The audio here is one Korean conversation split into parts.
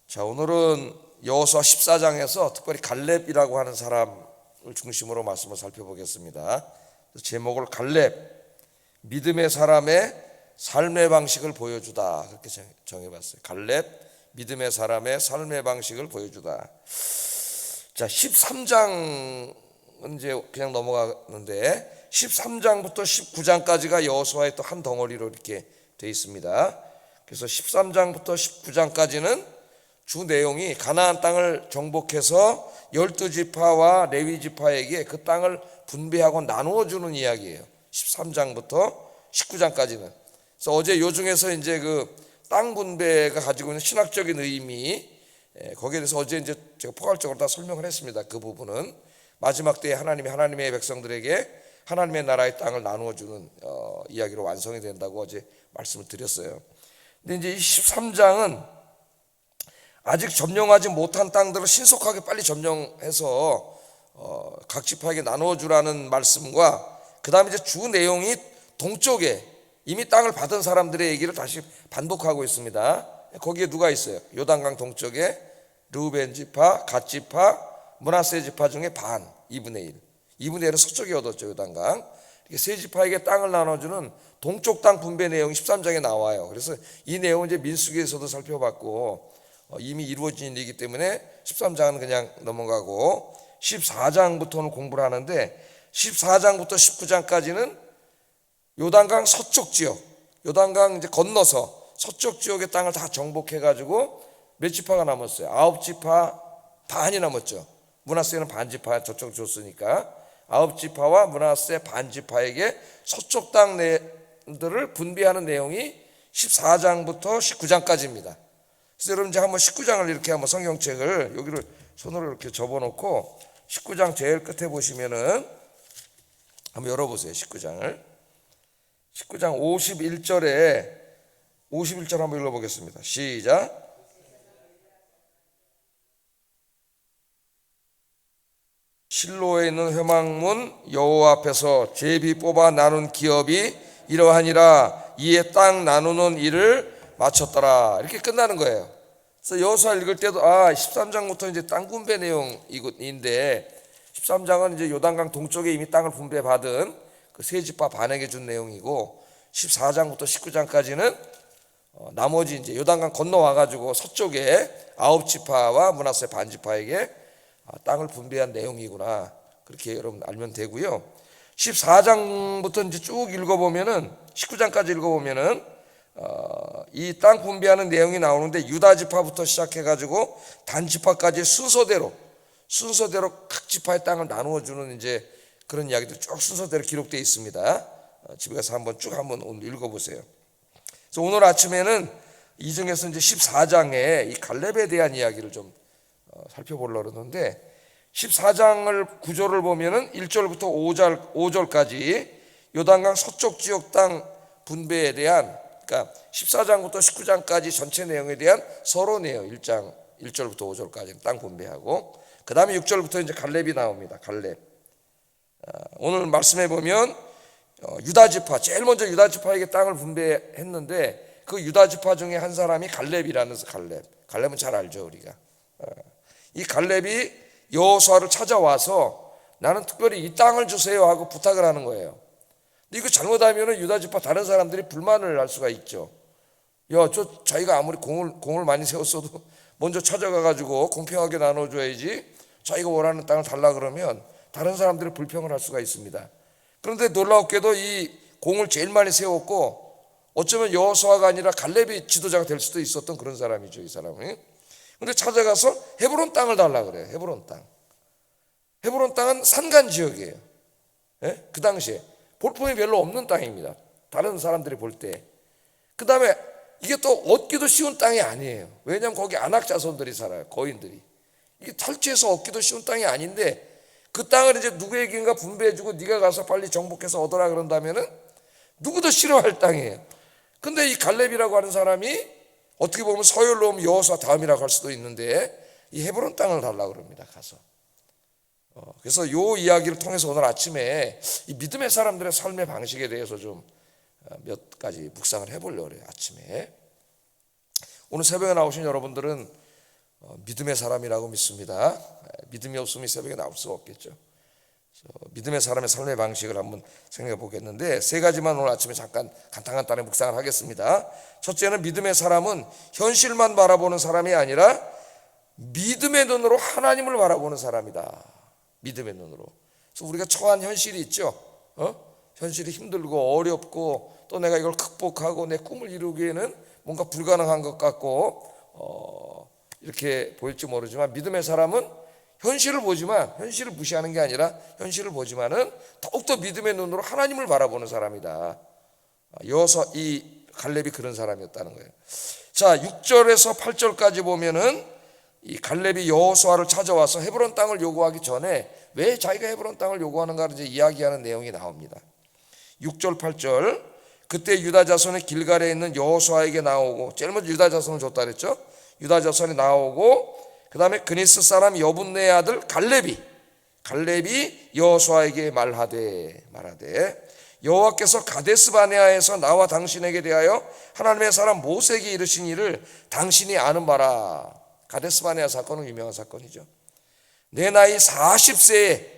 자, 오늘은 여호수아 14장에서 특별히 갈렙이라고 하는 사람을 중심으로 말씀을 살펴보겠습니다. 제목을 갈렙, 믿음의 사람의 삶의 방식을 보여주다, 그렇게 정해봤어요. 갈렙, 믿음의 사람의 삶의 방식을 보여주다. 자, 13장은 이제 그냥 넘어가는데 13장부터 19장까지가 여호수아의 또 한 덩어리로 이렇게 되어 있습니다. 그래서 13장부터 19장까지는 주 내용이 가나안 땅을 정복해서 12지파와 레위지파에게 그 땅을 분배하고 나누어 주는 이야기예요. 13장부터 19장까지는. 그래서 어제 요 중에서 이제 그 땅 분배가 가지고 있는 신학적인 의미, 거기에 대해서 어제 이제 제가 포괄적으로 다 설명을 했습니다. 그 부분은 마지막 때에 하나님이 하나님의 백성들에게 하나님의 나라의 땅을 나누어 주는 이야기로 완성이 된다고 어제 말씀을 드렸어요. 근데 이제 이 13장은 아직 점령하지 못한 땅들을 신속하게 빨리 점령해서 각 지파에게 나누어 주라는 말씀과 그 다음에 이제 주 내용이 동쪽에 이미 땅을 받은 사람들의 얘기를 다시 반복하고 있습니다. 거기에 누가 있어요? 요단강 동쪽에 르우벤 지파, 갓 지파, 므낫세 지파 중에 반, 2분의 1. 2분의 1은 서쪽에 얻었죠, 요단강. 이렇게 세 지파에게 땅을 나눠주는 동쪽 땅 분배 내용이 13장에 나와요. 그래서 이 내용은 이제 민수기에서도 살펴봤고 이미 이루어진 일이기 때문에 13장은 그냥 넘어가고 14장부터는 공부를 하는데 14장부터 19장까지는 요단강 서쪽 지역, 요단강 이제 건너서 서쪽 지역의 땅을 다 정복해 가지고 몇 지파가 남았어요? 9지파 반이 남았죠. 므낫세는 반 지파 저쪽 줬으니까 9지파와 므낫세 반 지파에게 서쪽 땅들을 분배하는 내용이 14장부터 19장까지입니다. 그래서 여러분 이제 한번 19장을 이렇게 한번 성경책을 여기를 손으로 이렇게 접어놓고 19장 제일 끝에 보시면은 한번 열어보세요. 19장 51절 한번 읽어보겠습니다. 시작. 실로에 있는 회막문 여호와 앞에서 제비 뽑아 나눈 기업이 이러하니라. 이에 땅 나누는 일을 마쳤더라. 이렇게 끝나는 거예요. 그래서 여호수아 읽을 때도 13장부터 이제 땅 분배 내용인데 13장은 이제 요단강 동쪽에 이미 땅을 분배받은 그 세 지파 반에게 준 내용이고 14장부터 19장까지는 나머지 이제 요단강 건너와 가지고 서쪽에 9지파와 므낫세 반 지파에게 땅을 분배한 내용이구나. 그렇게 여러분 알면 되고요. 14장부터 이제 쭉 읽어보면은 19장까지 읽어보면은 이 땅 분배하는 내용이 나오는데 유다 지파부터 시작해 가지고 단 지파까지 순서대로 각 지파의 땅을 나누어 주는 이제 그런 이야기들 쭉 순서대로 기록되어 있습니다. 집에 가서 한번 오늘 읽어보세요. 그래서 오늘 아침에는 이 중에서 이제 14장에 이 갈렙에 대한 이야기를 좀 살펴보려고 그러는데 14장을 구조를 보면은 1절부터 5절까지 요단강 서쪽 지역 땅 분배에 대한, 그러니까 14장부터 19장까지 전체 내용에 대한 서로 내용 1절부터 5절까지 땅 분배하고 그 다음에 6절부터 이제 갈렙이 나옵니다. 갈렙. 오늘 말씀해 보면 유다지파, 제일 먼저 유다지파에게 땅을 분배했는데 그 유다지파 중에 한 사람이 갈렙이라는 갈렙은 잘 알죠 우리가. 이 갈렙이 여호수아를 찾아와서 나는 특별히 이 땅을 주세요 하고 부탁을 하는 거예요. 근데 이거 잘못하면 유다지파 다른 사람들이 불만을 할 수가 있죠. 자기가 아무리 공을 많이 세웠어도 먼저 찾아가 가지고 공평하게 나눠줘야지 자기가 원하는 땅을 달라 그러면 다른 사람들이 불평을 할 수가 있습니다. 그런데 놀랍게도 이 공을 제일 많이 세웠고 어쩌면 여호수아가 아니라 갈렙이 지도자가 될 수도 있었던 그런 사람이죠, 이 사람이. 그런데 찾아가서 헤브론 땅을 달라 그래요. 헤브론 땅은 산간 지역이에요. 그 당시에 볼품이 별로 없는 땅입니다. 다른 사람들이 볼 때. 그 다음에 이게 또 얻기도 쉬운 땅이 아니에요. 왜냐하면 거기 안악 자손들이 살아요. 거인들이. 이게 탈취해서 얻기도 쉬운 땅이 아닌데 그 땅을 이제 누구에게인가 분배해주고 네가 가서 빨리 정복해서 얻어라 그런다면은 누구도 싫어할 땅이에요. 근데 이 갈렙이라고 하는 사람이 어떻게 보면 서열로 오면 여호수아 다음이라고 할 수도 있는데 이 헤브론 땅을 달라고 그럽니다. 가서. 그래서 이 이야기를 통해서 오늘 아침에 이 믿음의 사람들의 삶의 방식에 대해서 좀 몇 가지 묵상을 해보려고 해요. 아침에. 오늘 새벽에 나오신 여러분들은 믿음의 사람이라고 믿습니다. 믿음이 없으면 이 새벽에 나올 수 없겠죠. 믿음의 사람의 삶의 방식을 한번 생각해 보겠는데, 세 가지만 오늘 아침에 잠깐 간단하게 묵상을 하겠습니다. 첫째는, 믿음의 사람은 현실만 바라보는 사람이 아니라 믿음의 눈으로 하나님을 바라보는 사람이다. 믿음의 눈으로. 그래서 우리가 처한 현실이 있죠. 현실이 힘들고 어렵고 또 내가 이걸 극복하고 내 꿈을 이루기에는 뭔가 불가능한 것 같고 이렇게 보일지 모르지만, 믿음의 사람은 현실을 보지만, 현실을 무시하는 게 아니라 현실을 보지만은 더욱더 믿음의 눈으로 하나님을 바라보는 사람이다. 여호수아, 이 갈렙이 그런 사람이었다는 거예요. 자, 6절에서 8절까지 보면은 이 갈렙이 여호수아를 찾아와서 헤브론 땅을 요구하기 전에 왜 자기가 헤브론 땅을 요구하는가를 이제 이야기하는 내용이 나옵니다. 6절 8절, 그때 유다 자손의 길갈에 있는 여호수아에게 나오고, 제일 먼저 유다 자손을 줬다 그랬죠. 유다 자손이 나오고, 그 다음에 그니스 사람 여분네의 아들 갈렙이 여호수아에게 말하되 여호와께서 가데스 바네아에서 나와 당신에게 대하여 하나님의 사람 모세에게 이르신 일을 당신이 아는 바라. 가데스 바네아 사건은 유명한 사건이죠. 내 나이 40세에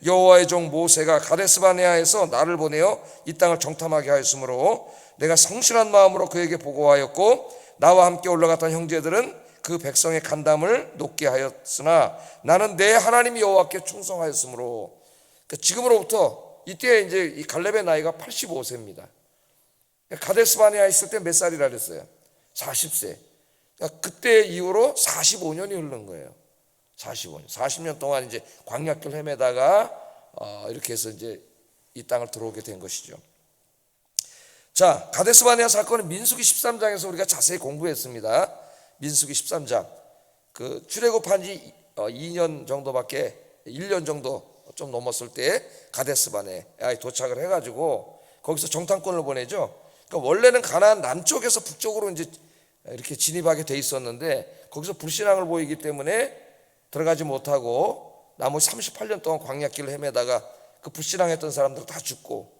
여호와의 종 모세가 가데스 바네아에서 나를 보내어 이 땅을 정탐하게 하였으므로 내가 성실한 마음으로 그에게 보고하였고, 나와 함께 올라갔던 형제들은 그 백성의 간담을 높게 하였으나 나는 내 하나님 여호와께 충성하였으므로. 그러니까 지금으로부터 이때 이제 이 갈렙의 나이가 85세입니다. 가데스 바네아에 있을 때 몇 살이라 그랬어요? 40세. 그러니까 그때 이후로 45년이 흐른 거예요. 45년. 40년 동안 이제 광야길 헤매다가 이렇게 해서 이제 이 땅을 들어오게 된 것이죠. 자, 가데스 바네아 사건은 민수기 13장에서 우리가 자세히 공부했습니다. 민수기 13장, 그 출애굽한 지 2년 정도밖에, 1년 정도 좀 넘었을 때 가데스 바네아에 도착을 해가지고 거기서 정탐꾼을 보내죠. 그러니까 원래는 가나안 남쪽에서 북쪽으로 이제 이렇게 진입하게 돼 있었는데, 거기서 불신앙을 보이기 때문에 들어가지 못하고 나머지 38년 동안 광야길을 헤매다가 그 불신앙했던 사람들 다 죽고,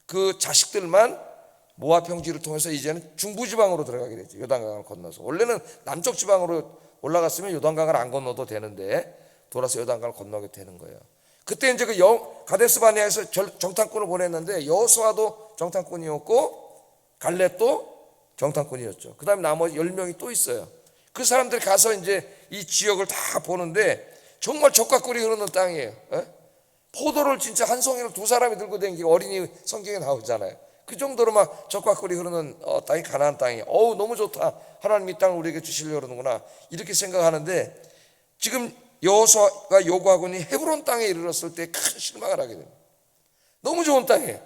그 자식들만 모압 형제를 통해서 이제는 중부지방으로 들어가게 되죠. 요단강을 건너서. 원래는 남쪽 지방으로 올라갔으면 요단강을 안 건너도 되는데 돌아서 요단강을 건너게 되는 거예요. 그때 이제 그 가데스 바네아에서 정탐꾼을 보냈는데, 여호수아도 정탐꾼이었고 갈렙도 정탐꾼이었죠. 그 다음에 나머지 10명이 또 있어요. 그 사람들이 가서 이제 이 지역을 다 보는데 정말 젖과 꿀이 흐르는 땅이에요. 포도를 진짜 한 송이를 두 사람이 들고 다니고, 어린이 성경에 나오잖아요. 그 정도로 막 젖과 꿀이 흐르는 땅이 가나안 땅이, 너무 좋다, 하나님 이 땅을 우리에게 주시려고 그러는구나, 이렇게 생각하는데, 지금 여호수아가 요구하고 있는 헤브론 땅에 이르렀을 때 큰 실망을 하게 됩니다. 너무 좋은 땅이에요.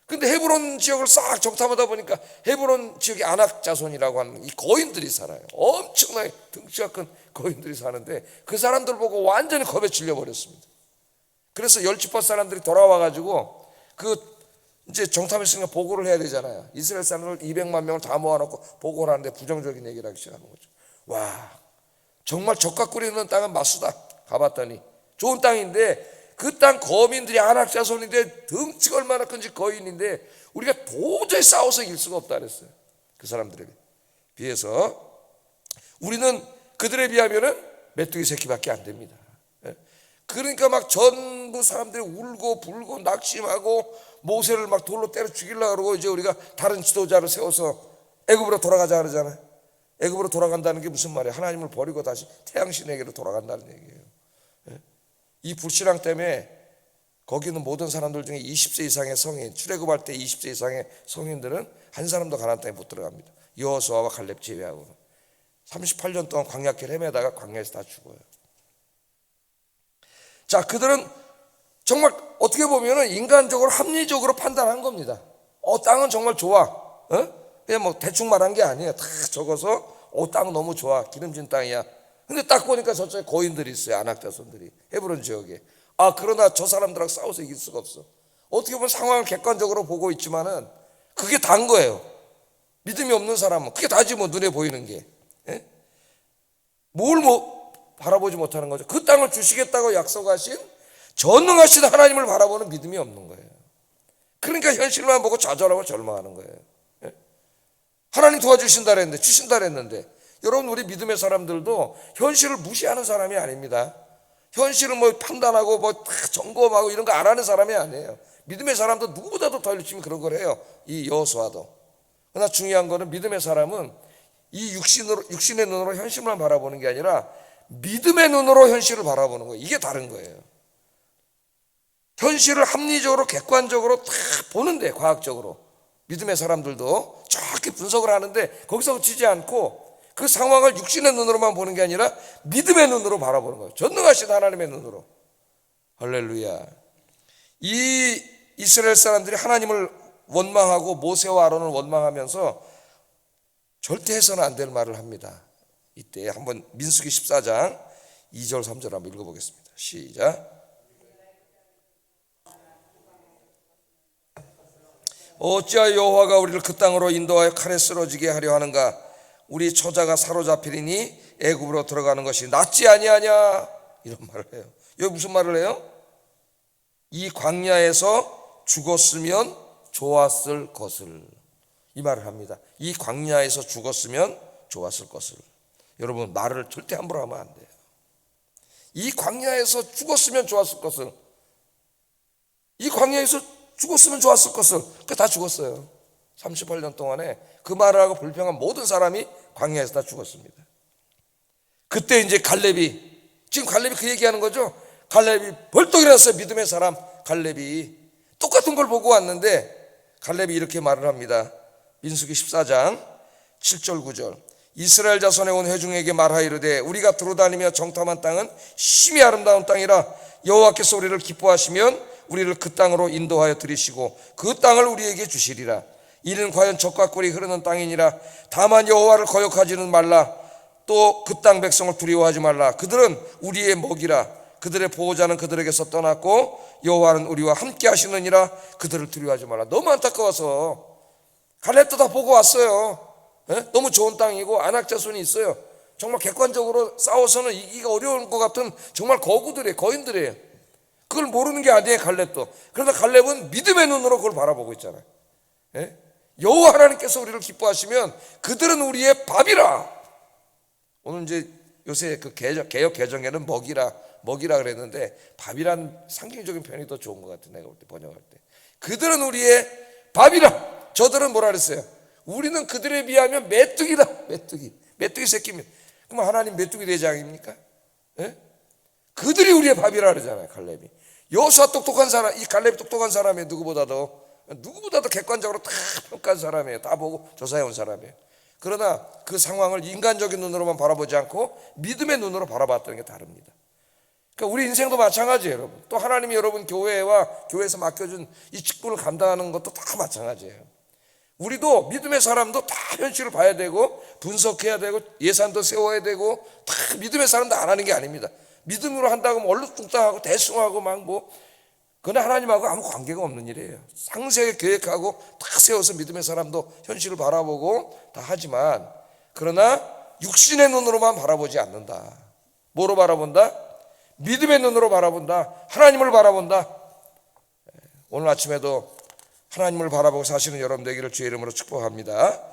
근데 헤브론 지역을 싹 정탐하다 보니까 헤브론 지역에 아낙 자손이라고 하는 이 거인들이 살아요. 엄청나게 등치가 큰 거인들이 사는데, 그 사람들 보고 완전히 겁에 질려버렸습니다. 그래서 열지파 사람들이 돌아와가지고 이제 정탐했으니까 보고를 해야 되잖아요. 이스라엘 사람들 200만 명을 다 모아놓고 보고를 하는데 부정적인 얘기를 하기 시작하는 거죠. 와, 정말 젖과 꿀이 있는 땅은 마수다. 가봤더니 좋은 땅인데, 그 땅 거민들이 아낙 자손인데 덩치가 얼마나 큰지 거인인데 우리가 도저히 싸워서 이길 수가 없다 그랬어요. 그 사람들에게 비해서 우리는 그들에 비하면은 메뚜기 새끼밖에 안 됩니다. 그러니까 막 전부 사람들이 울고 불고 낙심하고 모세를 막 돌로 때려 죽이려고 그러고, 이제 우리가 다른 지도자를 세워서 애굽으로 돌아가자 그러잖아요. 애굽으로 돌아간다는 게 무슨 말이에요? 하나님을 버리고 다시 태양신에게로 돌아간다는 얘기예요. 이 불신앙 때문에 거기 있는 모든 사람들 중에 20세 이상의 성인, 출애굽할 때 20세 이상의 성인들은 한 사람도 가나안 땅에 못 들어갑니다. 여호수아와 갈렙 제외하고는. 38년 동안 광야길 헤매다가 광야에서 다 죽어요. 자, 그들은 정말 어떻게 보면은 인간적으로 합리적으로 판단한 겁니다. 땅은 정말 좋아. 그냥 뭐 대충 말한 게 아니에요. 다 적어서 땅은 너무 좋아, 기름진 땅이야. 근데 딱 보니까 저쪽에 거인들이 있어요. 아낙 자손들이 헤브론 지역에. 그러나 저 사람들하고 싸워서 이길 수가 없어. 어떻게 보면 상황을 객관적으로 보고 있지만은 그게 다인 거예요. 믿음이 없는 사람은 그게 다지, 뭐 눈에 보이는 게. 뭘 바라보지 못하는 거죠. 그 땅을 주시겠다고 약속하신 전능하신 하나님을 바라보는 믿음이 없는 거예요. 그러니까 현실만 보고 좌절하고 절망하는 거예요. 하나님 도와주신다 그랬는데, 주신다 그랬는데, 여러분, 우리 믿음의 사람들도 현실을 무시하는 사람이 아닙니다. 현실을 뭐 판단하고 뭐 다 점검하고 이런 거 안 하는 사람이 아니에요. 믿음의 사람도 누구보다도 더 열심히 그런 걸 해요. 이 여호수아도. 그러나 중요한 거는 믿음의 사람은 이 육신의 눈으로 현실만 바라보는 게 아니라 믿음의 눈으로 현실을 바라보는 거예요. 이게 다른 거예요. 현실을 합리적으로 객관적으로 다 보는데, 과학적으로 믿음의 사람들도 정확히 분석을 하는데 거기서 그치지 않고 그 상황을 육신의 눈으로만 보는 게 아니라 믿음의 눈으로 바라보는 거예요. 전능하신 하나님의 눈으로. 할렐루야. 이 이스라엘 사람들이 하나님을 원망하고 모세와 아론을 원망하면서 절대 해서는 안 될 말을 합니다. 이때 한번 민수기 14장 2절 3절 한번 읽어보겠습니다. 시작. 어찌하여 여호와가 우리를 그 땅으로 인도하여 칼에 쓰러지게 하려 하는가? 우리 처자가 사로잡히리니 애굽으로 들어가는 것이 낫지 아니하냐? 이런 말을 해요. 여기 무슨 말을 해요? 이 광야에서 죽었으면 좋았을 것을, 이 말을 합니다. 이 광야에서 죽었으면 좋았을 것을. 여러분, 말을 절대 함부로 하면 안 돼요. 이 광야에서 죽었으면 좋았을 것을. 이 광야에서 죽었으면 좋았을 것을. 그 다 죽었어요. 38년 동안에 그 말을 하고 불평한 모든 사람이 광야에서 다 죽었습니다. 그때 이제 갈렙이, 지금 갈렙이 그 얘기하는 거죠. 갈렙이 벌떡 일어났어요. 믿음의 사람 갈렙이 똑같은 걸 보고 왔는데 갈렙이 이렇게 말을 합니다. 민수기 14장 7절 9절. 이스라엘 자손의 온 회중에게 말하이르되 우리가 두루다니며 정탐한 땅은 심히 아름다운 땅이라 여호와께서 우리를 기뻐하시면 우리를 그 땅으로 인도하여 들이시고 그 땅을 우리에게 주시리라. 이는 과연 젖과 꿀이 흐르는 땅이니라. 다만 여호와를 거역하지는 말라. 또 그 땅 백성을 두려워하지 말라. 그들은 우리의 먹이라. 그들의 보호자는 그들에게서 떠났고 여호와는 우리와 함께 하시느니라. 그들을 두려워하지 말라. 너무 안타까워서 갈렙도 다 보고 왔어요. 너무 좋은 땅이고 아낙 자손이 있어요. 정말 객관적으로 싸워서는 이기기가 어려운 것 같은 정말 거구들이에요. 거인들이에요. 그걸 모르는 게 아니에요, 갈렙도. 그러나 갈렙은 믿음의 눈으로 그걸 바라보고 있잖아요. 여호와 하나님께서 우리를 기뻐하시면 그들은 우리의 밥이라. 오늘 이제 요새 그 개혁 개정에는 먹이라 그랬는데 밥이란 상징적인 표현이 더 좋은 것 같아. 내가 볼 때 번역할 때 그들은 우리의 밥이라. 저들은 뭐라 그랬어요? 우리는 그들에 비하면 메뚜기다. 메뚜기 새끼입니다. 그럼 하나님 메뚜기 대장입니까? 그들이 우리의 밥이라 그러잖아요. 갈렙이. 여호수아 똑똑한 사람, 이 갈렙이 똑똑한 사람이에요. 누구보다도 객관적으로 다 평가한 사람이에요. 다 보고 조사해 온 사람이에요. 그러나 그 상황을 인간적인 눈으로만 바라보지 않고 믿음의 눈으로 바라봤다는 게 다릅니다. 그러니까 우리 인생도 마찬가지예요, 여러분. 또 하나님이 여러분 교회와 교회에서 맡겨준 이 직분을 감당하는 것도 다 마찬가지예요. 우리도 믿음의 사람도 다 현실을 봐야 되고 분석해야 되고 예산도 세워야 되고 다 믿음의 사람도 안 하는 게 아닙니다. 믿음으로 한다고 하면 얼렁뚱땅하고 대충하고 막 그건 하나님하고 아무 관계가 없는 일이에요. 상세하게 계획하고 다 세워서 믿음의 사람도 현실을 바라보고 다 하지만 그러나 육신의 눈으로만 바라보지 않는다. 뭐로 바라본다? 믿음의 눈으로 바라본다. 하나님을 바라본다. 오늘 아침에도 하나님을 바라보고 사시는 여러분 되기를 주의 이름으로 축복합니다.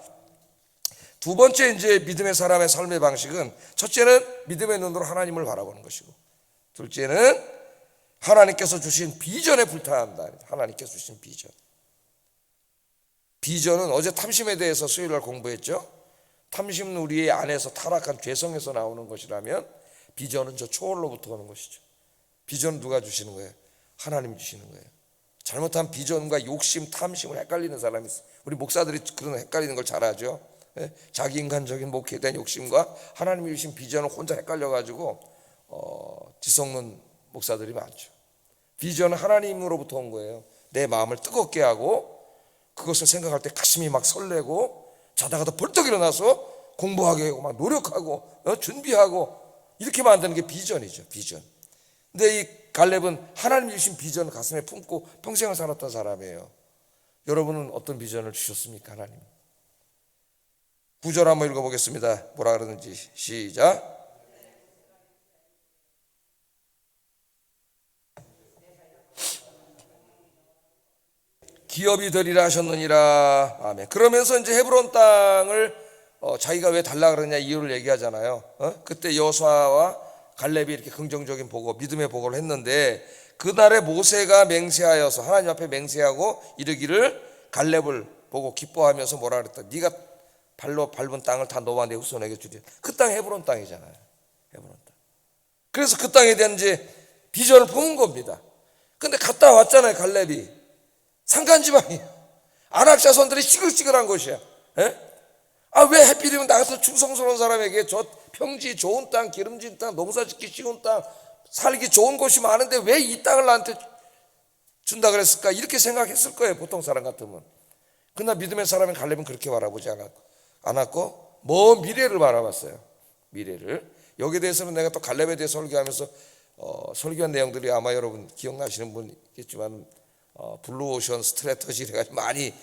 두 번째 이제 믿음의 사람의 삶의 방식은 첫째는 믿음의 눈으로 하나님을 바라보는 것이고 둘째는 하나님께서 주신 비전에 불타한다. 하나님께서 주신 비전. 비전은 어제 탐심에 대해서 수요일날 공부했죠. 탐심은 우리의 안에서 타락한 죄성에서 나오는 것이라면 비전은 저 초월로부터 오는 것이죠. 비전은 누가 주시는 거예요? 하나님이 주시는 거예요. 잘못한 비전과 욕심, 탐심을 헷갈리는 사람이 있어요. 우리 목사들이 그런 헷갈리는 걸 잘 알죠. 자기 인간적인 목회에 대한 욕심과 하나님이 주신 비전을 혼자 헷갈려가지고 뒤섞는 목사들이 많죠. 비전은 하나님으로부터 온 거예요. 내 마음을 뜨겁게 하고 그것을 생각할 때 가슴이 막 설레고 자다가도 벌떡 일어나서 공부하게 하고 막 노력하고 준비하고 이렇게 만드는 게 비전이죠. 비전. 근데 이 갈렙은 하나님이 주신 비전을 가슴에 품고 평생을 살았던 사람이에요. 여러분은 어떤 비전을 주셨습니까? 하나님. 9절 한번 읽어보겠습니다. 뭐라 그러는지 시작. 기업이 되리라 하셨느니라. 아멘. 그러면서 이제 헤브론 땅을 자기가 왜 달라 그러냐 이유를 얘기하잖아요. 그때 여호수아와 갈렙이 이렇게 긍정적인 보고 믿음의 보고를 했는데 그날에 모세가 맹세하여서 하나님 앞에 맹세하고 이르기를 갈렙을 보고 기뻐하면서 뭐라 그랬다. 네가 발로 밟은 땅을 다 너와 내 후손에게 주리라. 그 땅이 헤브론 땅이잖아요. 헤브론 땅. 그래서 그 땅에 대한 이제 비전을 본 겁니다. 근데 갔다 왔잖아요. 갈렙이 산간지방이에요. 아낙 자손들이 시끌시끌한 곳이야. 왜 하필이면 나가서 충성스러운 사람에게 저 평지 좋은 땅, 기름진 땅, 농사 짓기 쉬운 땅, 살기 좋은 곳이 많은데 왜 이 땅을 나한테 준다 그랬을까? 이렇게 생각했을 거예요. 보통 사람 같으면. 그러나 믿음의 사람인 갈렙은 그렇게 바라보지 않았고 먼 미래를 바라봤어요. 미래를. 여기에 대해서는 내가 또 갈렙에 대해 설교하면서 설교한 내용들이 아마 여러분 기억나시는 분 있겠지만 블루오션 스트래터지 해가지고 많이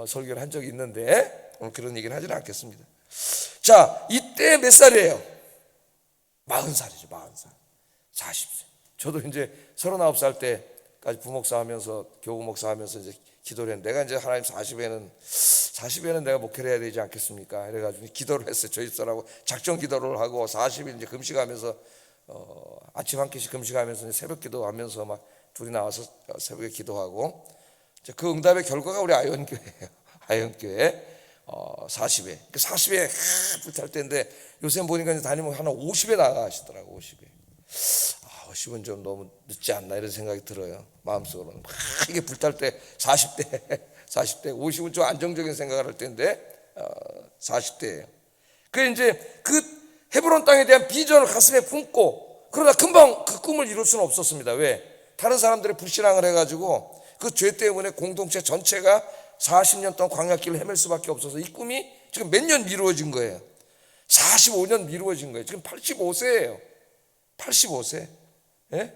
설교를 한 적이 있는데 오늘 그런 얘기는 하지는 않겠습니다. 자, 이때 몇 살이에요? 40살이죠. 40살. 40세. 저도 이제 39살 때까지 부목사 하면서 교구 목사 하면서 이제 기도를 했는데 내가 이제 하나님 40에는 내가 목회를 해야 되지 않겠습니까? 그래가지고 기도를 했어요. 저 입사라고 작정 기도를 하고 40일 이제 금식하면서 아침 한 끼씩 금식하면서 새벽 기도하면서 막 둘이 나와서 새벽에 기도하고 그 응답의 결과가 우리 아이언교회예요. 아이언교회 40에 40에 불탈 때인데 요새 보니까 이제 담임은 한 50에 나가시더라고. 50은 좀 너무 늦지 않나 이런 생각이 들어요. 마음속으로는 막 이게 불탈 때 40대 50은 좀 안정적인 생각을 할 때인데 40대예요. 그래 이제 그 헤브론 땅에 대한 비전을 가슴에 품고 그러다 금방 그 꿈을 이룰 수는 없었습니다. 왜? 다른 사람들이 불신앙을 해가지고 그 죄 때문에 공동체 전체가 40년 동안 광야길을 헤맬 수밖에 없어서 이 꿈이 지금 몇 년 미루어진 거예요. 45년 미루어진 거예요. 지금 85세예요. 85세. 예?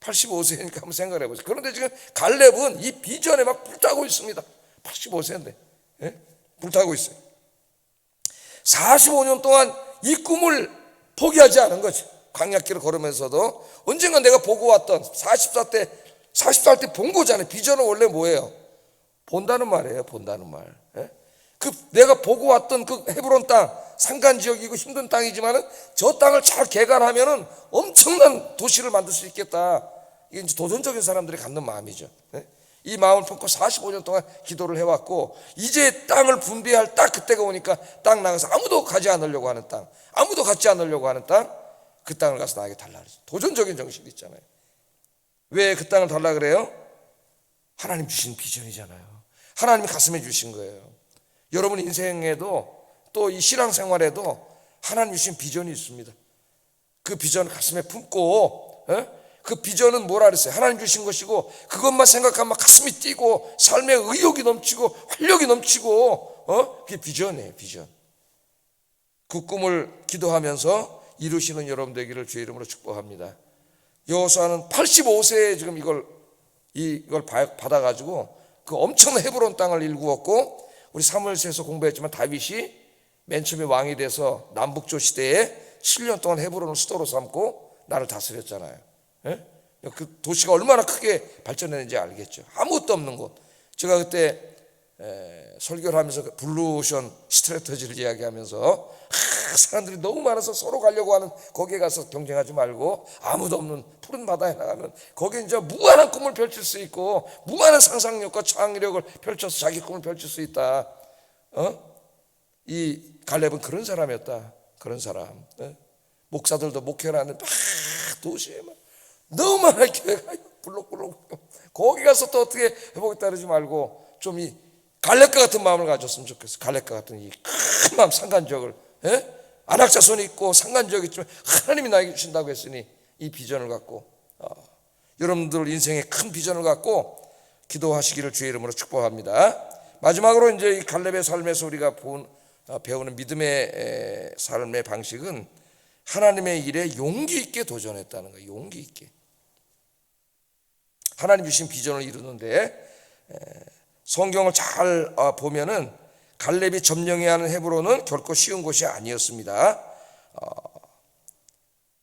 85세니까 한번 생각해 보세요. 그런데 지금 갈렙은 이 비전에 막 불타고 있습니다. 85세인데 예? 불타고 있어요. 45년 동안 이 꿈을 포기하지 않은 거죠. 광야길을 걸으면서도 언젠가 내가 보고 왔던 40살 때 본 거잖아요. 비전은 원래 뭐예요? 본다는 말이에요. 본다는 말. 예? 그 내가 보고 왔던 그 헤브론 땅, 산간 지역이고 힘든 땅이지만은 저 땅을 잘 개간하면은 엄청난 도시를 만들 수 있겠다. 이게 이제 도전적인 사람들이 갖는 마음이죠. 예? 이 마음을 품고 45년 동안 기도를 해왔고 이제 땅을 분배할 딱 그때가 오니까 땅 나가서 아무도 가지 않으려고 하는 땅, 아무도 갖지 않으려고 하는 땅, 그 땅을 가서 나에게 달라 그랬어요. 도전적인 정신이 있잖아요. 왜 그 땅을 달라 그래요? 하나님 주신 비전이잖아요. 하나님이 가슴에 주신 거예요. 여러분 인생에도 또 이 신앙생활에도 하나님 주신 비전이 있습니다. 그 비전을 가슴에 품고 그 비전은 뭐라 그랬어요? 하나님 주신 것이고 그것만 생각하면 가슴이 뛰고 삶에 의욕이 넘치고 활력이 넘치고 그게 비전이에요. 비전. 그 꿈을 기도하면서 이루시는 여러분 되기를 주의 이름으로 축복합니다. 여호수아는 85세에 지금 이걸 받아가지고 그 엄청난 헤브론 땅을 일구었고 우리 사무엘서에서 공부했지만 다윗이 맨 처음에 왕이 돼서 남북조 시대에 7년 동안 헤브론을 수도로 삼고 나를 다스렸잖아요. 예? 그 도시가 얼마나 크게 발전했는지 알겠죠. 아무것도 없는 곳. 제가 그때 설교를 하면서 블루오션 스트래터지를 이야기하면서 사람들이 너무 많아서 서로 가려고 하는 거기에 가서 경쟁하지 말고 아무도 없는 푸른 바다에 나가면 거기에 이제 무한한 꿈을 펼칠 수 있고 무한한 상상력과 창의력을 펼쳐서 자기 꿈을 펼칠 수 있다. 이 갈렙은 그런 사람이었다. 그런 사람. 목사들도 목회를 하는 막 도시에 막 너무 많은 교회가 불룩불룩 거기 가서 또 어떻게 해보겠다 그러지 말고 좀 이 갈렙과 같은 마음을 가졌으면 좋겠어. 갈렙과 같은 이 큰 마음, 상간적을 안악자손이 있고 상간적이 있지만 하나님이 나에게 주신다고 했으니 이 비전을 갖고 여러분들 인생에 큰 비전을 갖고 기도하시기를 주의 이름으로 축복합니다. 마지막으로 이제 이 갈렙의 삶에서 우리가 배우는 믿음의 삶의 방식은 하나님의 일에 용기 있게 도전했다는 거예요. 용기 있게. 하나님 주신 비전을 이루는데 성경을 잘 보면은 갈렙이 점령해야 하는 헤브론은 결코 쉬운 곳이 아니었습니다.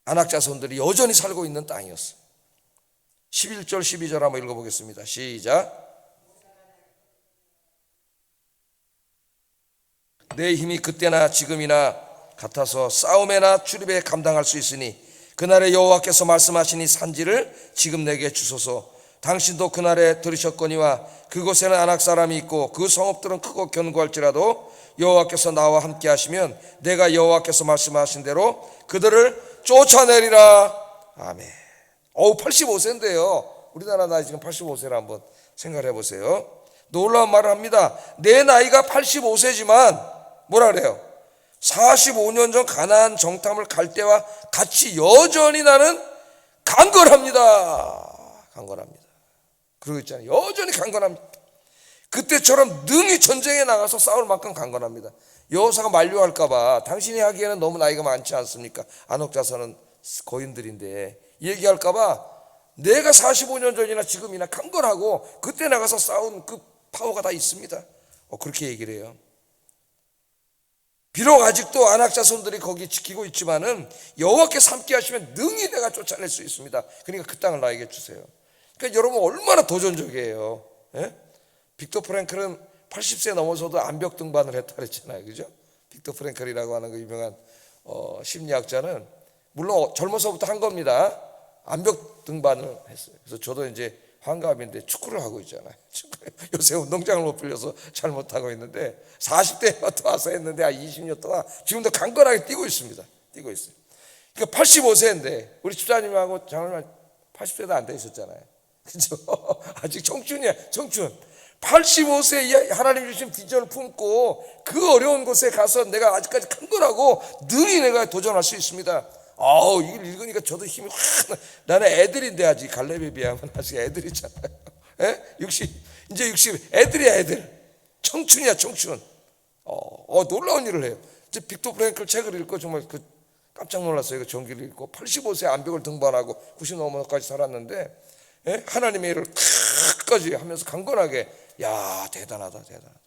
아낙 자손들이 여전히 살고 있는 땅이었어요. 11절 12절 한번 읽어보겠습니다. 시작. 내 힘이 그때나 지금이나 같아서 싸움에나 출입에 감당할 수 있으니 그날에 여호와께서 말씀하시니 산지를 지금 내게 주소서. 당신도 그날에 들으셨거니와 그곳에는 아낙 사람이 있고 그 성읍들은 크고 견고할지라도 여호와께서 나와 함께 하시면 내가 여호와께서 말씀하신 대로 그들을 쫓아내리라. 아멘. 85세인데요 우리나라 나이 지금 85세라 한번 생각해 보세요. 놀라운 말을 합니다. 내 나이가 85세지만 뭐라 그래요? 45년 전 가나안 정탐을 갈 때와 같이 여전히 나는 강건합니다. 강건합니다. 그러고 있잖아요. 여전히 강건합니다. 그때처럼 능히 전쟁에 나가서 싸울 만큼 강건합니다. 여호사가 만류할까봐 당신이 하기에는 너무 나이가 많지 않습니까? 안옥자서는 고인들인데 얘기할까봐 내가 45년 전이나 지금이나 강건하고 그때 나가서 싸운 그 파워가 다 있습니다. 그렇게 얘기를 해요. 비록 아직도 아낙 자손들이 거기 지키고 있지만은 여호와께서 함께 하시면 능히 내가 쫓아낼 수 있습니다. 그러니까 그 땅을 나에게 주세요. 그러니까 여러분 얼마나 도전적이에요. 예? 빅터 프랭클은 80세 넘어서도 암벽 등반을 했다 그랬잖아요. 그죠? 빅터 프랭클이라고 하는 그 유명한 심리학자는 물론 젊어서부터 한 겁니다. 암벽 등반을 했어요. 그래서 저도 이제 환갑인데 축구를 하고 있잖아요. 요새 운동장을 못 빌려서 잘 못하고 있는데 40대에 와서 했는데 20년 동안 지금도 강건하게 뛰고 있습니다. 뛰고 있어요. 그러니까 85세인데 우리 집사님하고 장로님 80세도 안 돼 있었잖아요. 그죠? 아직 청춘이야, 청춘. 85세에 하나님 주신 비전을 품고 그 어려운 곳에 가서 내가 아직까지 강건하고 능히 내가 도전할 수 있습니다. 이걸 읽으니까 저도 힘이 확. 나는 애들인데 아직 갈렙에 비하면 아직 애들이잖아요. 예? 60, 이제 60, 애들이야, 애들. 청춘이야, 청춘. 놀라운 일을 해요. 이제 빅터 프랭클 책을 읽고 정말 깜짝 놀랐어요. 그 전기를 읽고 85세 암벽을 등반하고 90 넘어까지 살았는데, 예? 하나님의 일을 끝까지 하면서 강건하게, 야, 대단하다, 대단하다.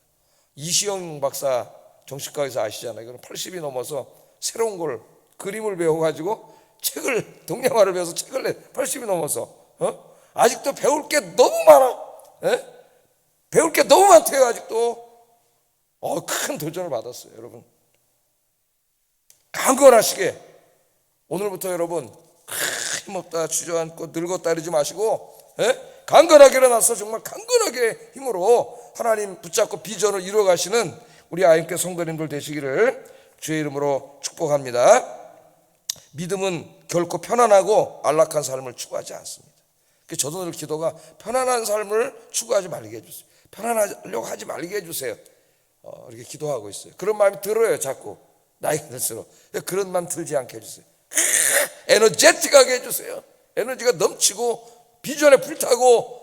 이시영 박사 정신과에서 아시잖아요. 그럼 80이 넘어서 새로운 걸 그림을 배워가지고 책을 동양화를 배워서 책을 내. 80이 넘어서 아직도 배울 게 너무 많아. 예? 배울 게 너무 많대요. 아직도 큰 도전을 받았어요. 여러분 강건하시게 오늘부터 여러분 힘없다 주저앉고 늙었다 이러지 마시고 강건하게 일어나서 정말 강건하게 힘으로 하나님 붙잡고 비전을 이루어가시는 우리 아임교 성도님들 되시기를 주의 이름으로 축복합니다. 믿음은 결코 편안하고 안락한 삶을 추구하지 않습니다. 저도 늘 기도가 편안한 삶을 추구하지 말게 해주세요. 편안하려고 하지 말게 해주세요. 이렇게 기도하고 있어요. 그런 마음이 들어요. 자꾸 나이가 들수록. 그런 마음 들지 않게 해주세요. 에너제틱하게 해주세요. 에너지가 넘치고 비전에 불타고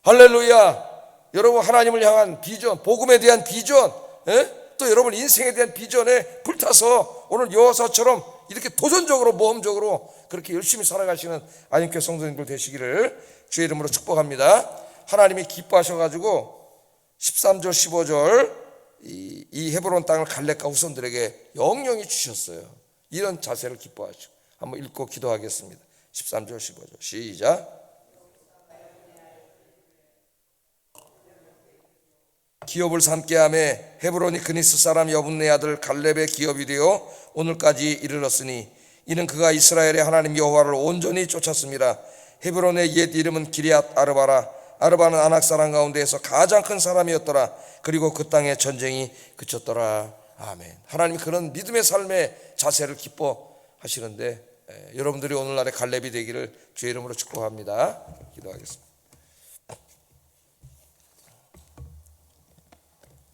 할렐루야. 여러분 하나님을 향한 비전, 복음에 대한 비전, 또 여러분 인생에 대한 비전에 불타서 오늘 여호사처럼 이렇게 도전적으로 모험적으로 그렇게 열심히 살아가시는 안임교 성도님들 되시기를 주의 이름으로 축복합니다. 하나님이 기뻐하셔가지고 13절 15절 이 헤브론 땅을 갈렙과 후손들에게 영영히 주셨어요. 이런 자세를 기뻐하시고 한번 읽고 기도하겠습니다. 13절 15절 시작. 기업을 삼게 하며 헤브론이 그니스 사람 여분네 아들 갈렙의 기업이 되어 오늘까지 이르렀으니 이는 그가 이스라엘의 하나님 여호와를 온전히 쫓았습니다. 헤브론의 옛 이름은 기럇 아르바라. 아르바는 아낙 사람 가운데에서 가장 큰 사람이었더라. 그리고 그 땅에 전쟁이 그쳤더라. 아멘. 하나님 그런 믿음의 삶의 자세를 기뻐하시는데 여러분들이 오늘날의 갈렙이 되기를 주의 이름으로 축복합니다. 기도하겠습니다.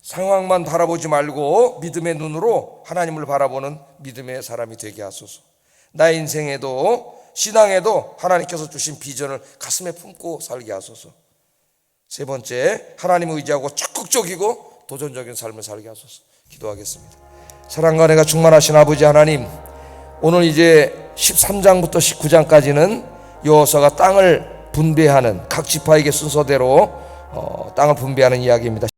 상황만 바라보지 말고 믿음의 눈으로 하나님을 바라보는 믿음의 사람이 되게 하소서. 나의 인생에도 신앙에도 하나님께서 주신 비전을 가슴에 품고 살게 하소서. 세 번째, 하나님을 의지하고 적극적이고 도전적인 삶을 살게 하소서. 기도하겠습니다. 사랑과 은혜가 충만하신 아버지 하나님, 오늘 이제 13장부터 19장까지는 여호사가 땅을 분배하는 각 지파에게 순서대로 땅을 분배하는 이야기입니다.